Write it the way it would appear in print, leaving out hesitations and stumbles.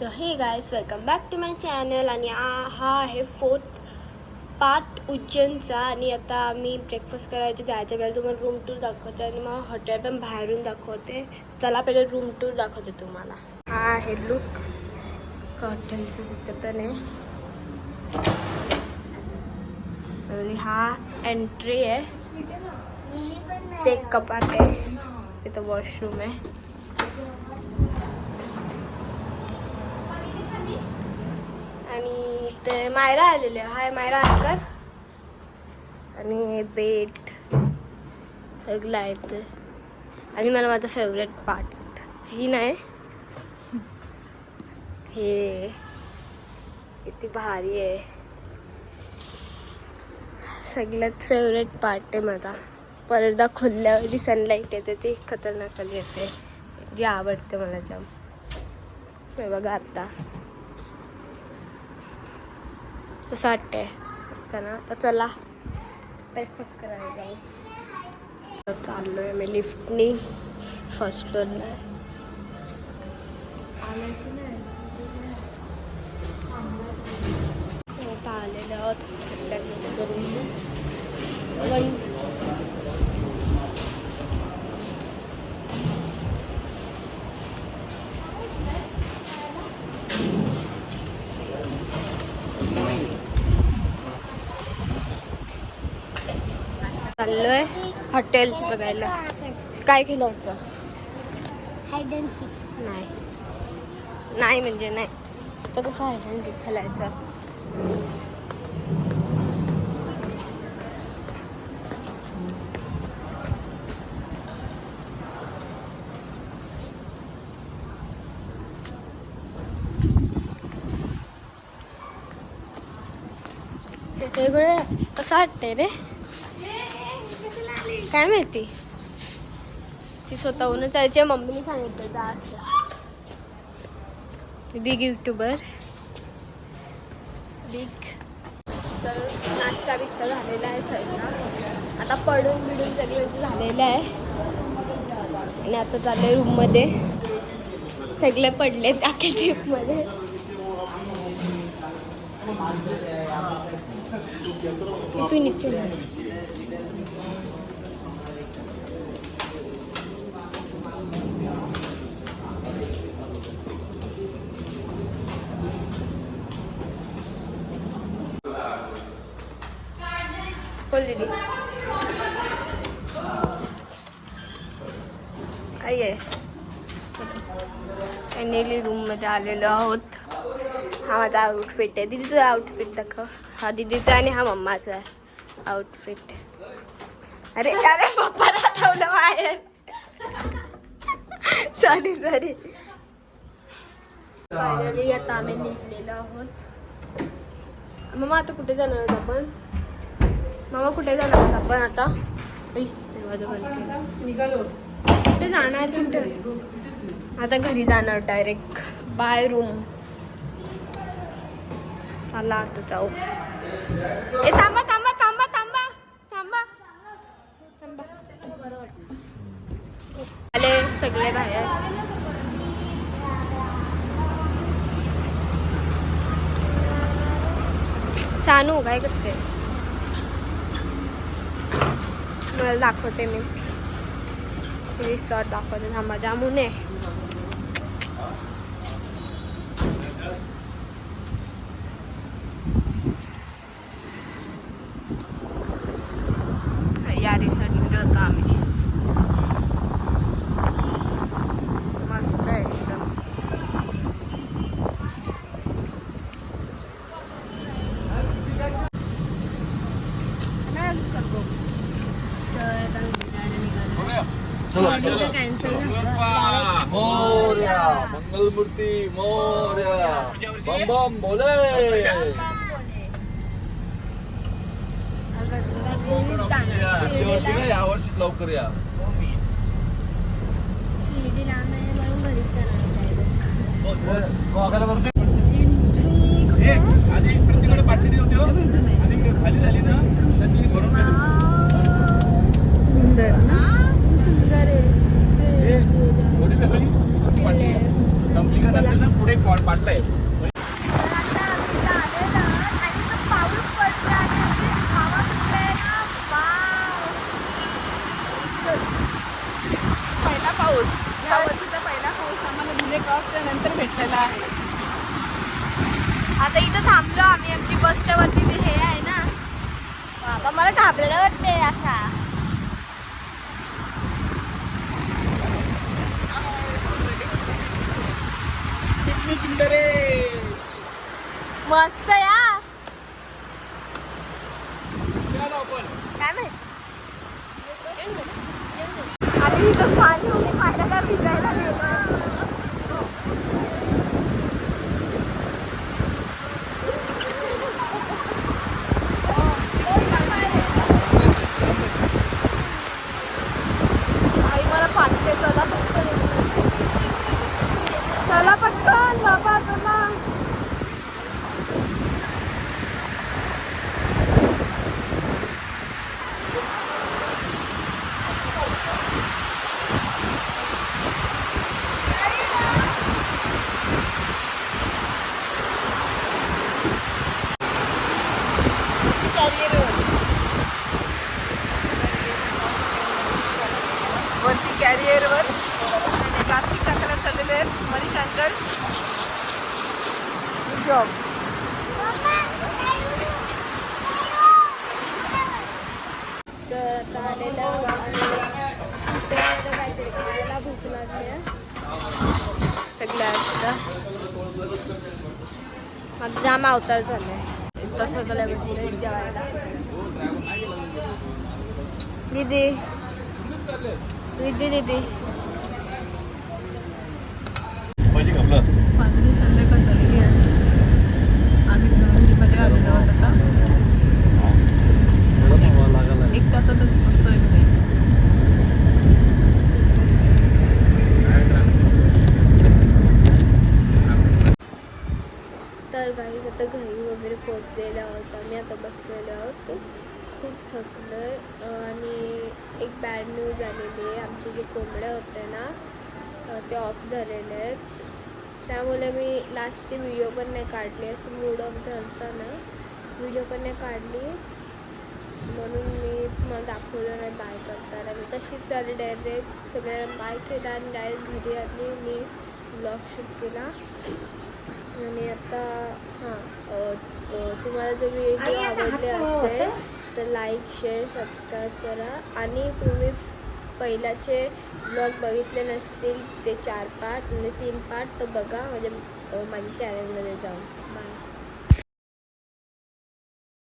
तर hey guys, welcome back to my channel. आणि हा आहे 4th पार्ट उज्जैनचा. आणि आता आम्ही ब्रेकफास्ट करायचे जायच्या वेळेला तुम्हाला रूम टूर दाखवते आणि मग हॉटेल पण बाहेरून दाखवते. चला पहिले रूम टूर दाखवते तुम्हाला. हा आहे लुक हॉटेलचं तिथं पण आहे. आणि हा एंट्री आहे. ते एक कपाट आहे, इथं वॉशरूम आहे. आणि ते मायरा आलेले. हाय मायरा आकर. आणि बेड सगळं आहे ते. आणि मला माझा फेवरेट पार्ट ही नाही, हे किती भारी आहे. सगळ्यात फेवरेट पार्ट आहे माझा. पडदा खोलल्यावर जी सनलाईट येते ती खतरनाक येते, जी आवडते मला जाम. हे बघा आता तसं वाटतंय असताना. तर चला ब्रेकफास्ट करायला जाऊ. चाललो आहे मी लिफ्टनी फर्स्ट फ्लोअरला. आलं की नाही आता आलेलं आहोत. चाललोय हॉटेल बघायला. काय खेळायचं? Hide and sick. नाही म्हणजे नाही तर कसं हाईड अँड सीक खेळायचं. वेगळं कसं वाटतंय रे, काय माहिती. ती स्वतःहूनच जायची. मम्मीने सांगितलं जा. Big YouTuber big. तर नाश्ता बिस्टा झालेला आहे सगळा. आता पडून बिडून सगळ्यांचं झालेलं आहे. आणि आता चाललंय रूममध्ये. सगळे पडले त्या ट्रिपमध्ये. इथून इथून बोल दीदी. आहे फायनली रूममध्ये आलेलो आहोत. हा माझा आउटफिट आहे. दीदीचा आउटफिट दाखव. हा दीदीचा आणि हा मम्माचा आहे आउटफिट. अरे अरे पप्पाला ठेवलं बाहेर. सॉरी. फायनली आता आम्ही निघलेलो आहोत. मम्मा आता कुठे जाणार आहोत आपण? मामा कुठे जाणार आहोत आपण आता? दरवाजा बंद केला. निघालो. कुठे जाणार? कुठे? आता घरी जाणार डायरेक्ट बाय रूम. चला आता जाऊ. ए थांबा. आले सगळे बाहेर. सानू काय करते? मला दाखवते मी रिसॉर्ट दाखवते. थांबा जामून आहे. या रिसॉर्टमध्ये होतो आम्ही. मस्त आहे एकदम. कॅन्सल मोरया मंगलमूर्ती मोरया बम बम बोले. या वर्षीच लवकर या. शिर्डीला आम्ही म्हणून घरीच सुंदर ना. सुंदर आहे. संपली का इकडे पाडताय. तर आता आम्ही आलेलो आणि तो पाऊस पडतो आणि हवा सुटले ना. वाव. पहिला पाऊस या वर्षीचा पहिला पाऊस आम्हाला धुळे क्रॉस केल्यानंतर भेटलेला आहे. आता इथं थांबलो आम्ही. आमची बसच्या वरती ते हे आहे ना. बाबा मला घाबरायला वाटते असा. मस्त या. काय माहित आम्ही इथं पाणी पाण्याला भिजायला गेलो. आई मला पाठते. चला पटकन. चला पटकन बाबा चला. वरती कॅरियरवर प्लास्टिक टाकायला चाललेले आहेत मनीष अंकल. Good job. तर आता आलेलं काहीतरी खायला भूक लागली सगळ्या. माझा जाम अवतार झालाय. तसं तुला बसले जेवायला. दीदी दीदी दीदी पैसे घाबलं. फायनली संध्याकाळ झालेली आहे. आम्ही भिवंडीमध्ये आलेलो आहोत आता. एक तासातच पोचतोय घरी. तर काही आता घरी वगैरे पोचलेलो आहोत. आम्ही आता बसलेलो आहोत. खूप थकलो आहे आणि एक बॅड न्यूज आलेली आहे. आमचे जे कोंबड्या होते ना ते ऑफ झालेले आहेत. त्यामुळे मी लास्टची व्हिडिओ पण नाही काढली. असं मूड ऑफ झालं ना व्हिडिओ पण नाही काढली. म्हणून मी तुम्हाला दाखवलं नाही बाय करताना. मी तशीच आली डायरेक्ट सगळ्यांना बाय केला आणि डायरेक्ट घरी आली. मी ब्लॉग शूट केला आणि आता तुम्हाला जर व्हिडिओ आवडले असेल तर लाईक शेअर सबस्क्राईब करा. आणि तुम्ही पहिल्याचे ब्लॉग बघितले नसतील ते 4 पार्ट म्हणजे 3 पार्ट तर बघा म्हणजे माझ्या चॅनलमध्ये जाऊन.